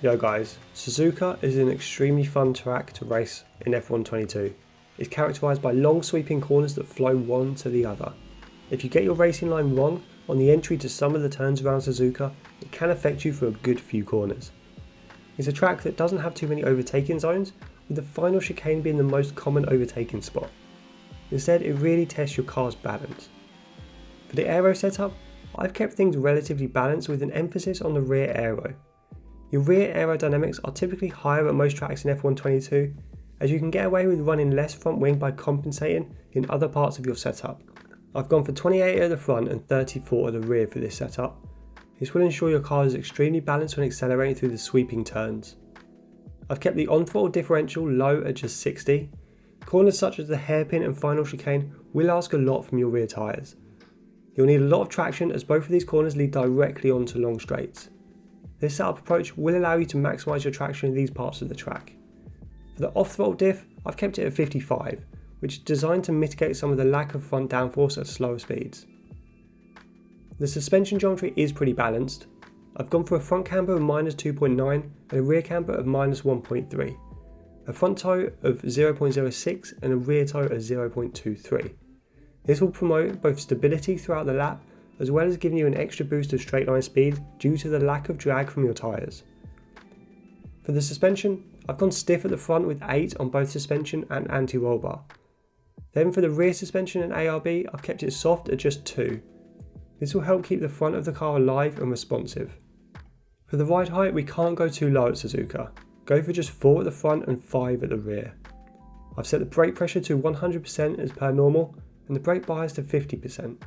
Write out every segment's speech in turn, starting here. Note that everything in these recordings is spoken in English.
Yo guys, Suzuka is an extremely fun track to race in F122. It's characterised by long sweeping corners that flow one to the other. If you get your racing line wrong on the entry to some of the turns around Suzuka, it can affect you for a good few corners. It's a track that doesn't have too many overtaking zones, with the final chicane being the most common overtaking spot. Instead, it really tests your car's balance. For the aero setup, I've kept things relatively balanced with an emphasis on the rear aero. Your rear aerodynamics are typically higher at most tracks in F122, as you can get away with running less front wing by compensating in other parts of your setup. I've gone for 28 at the front and 34 at the rear for this setup. This will ensure your car is extremely balanced when accelerating through the sweeping turns. I've kept the on-throttle differential low at just 60. Corners such as the hairpin and final chicane will ask a lot from your rear tyres. You'll need a lot of traction as both of these corners lead directly onto long straights. This setup approach will allow you to maximise your traction in these parts of the track. For the off-throttle diff, I've kept it at 55, which is designed to mitigate some of the lack of front downforce at slower speeds. The suspension geometry is pretty balanced. I've gone for a front camber of -2.9 and a rear camber of -1.3, a front toe of 0.06 and a rear toe of 0.23. This will promote both stability throughout the lap, as well as giving you an extra boost of straight line speed due to the lack of drag from your tyres. For the suspension, I've gone stiff at the front with 8 on both suspension and anti-roll bar. Then for the rear suspension and ARB, I've kept it soft at just 2. This will help keep the front of the car alive and responsive. For the ride height, we can't go too low at Suzuka. Go for just 4 at the front and 5 at the rear. I've set the brake pressure to 100% as per normal and the brake bias to 50%.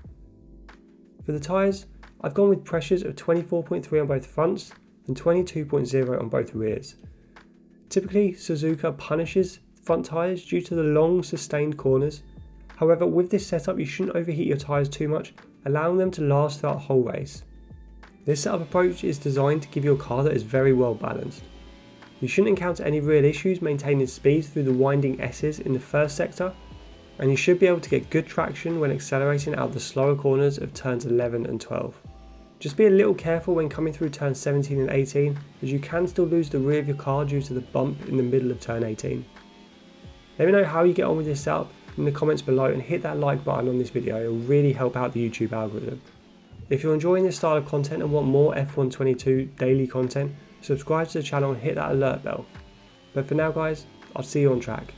For the tyres, I've gone with pressures of 24.3 on both fronts and 22.0 on both rears. Typically, Suzuka punishes front tyres due to the long sustained corners. However, with this setup you shouldn't overheat your tyres too much, allowing them to last throughout the whole race. This setup approach is designed to give you a car that is very well balanced. You shouldn't encounter any real issues maintaining speed through the winding S's in the first sector, and you should be able to get good traction when accelerating out the slower corners of turns 11 and 12. Just be a little careful when coming through turns 17 and 18, as you can still lose the rear of your car due to the bump in the middle of turn 18. Let me know how you get on with this setup in the comments below and hit that like button on this video. It will really help out the YouTube algorithm. If you're enjoying this style of content and want more F122 daily content, subscribe to the channel and hit that alert bell. But for now guys, I'll see you on track.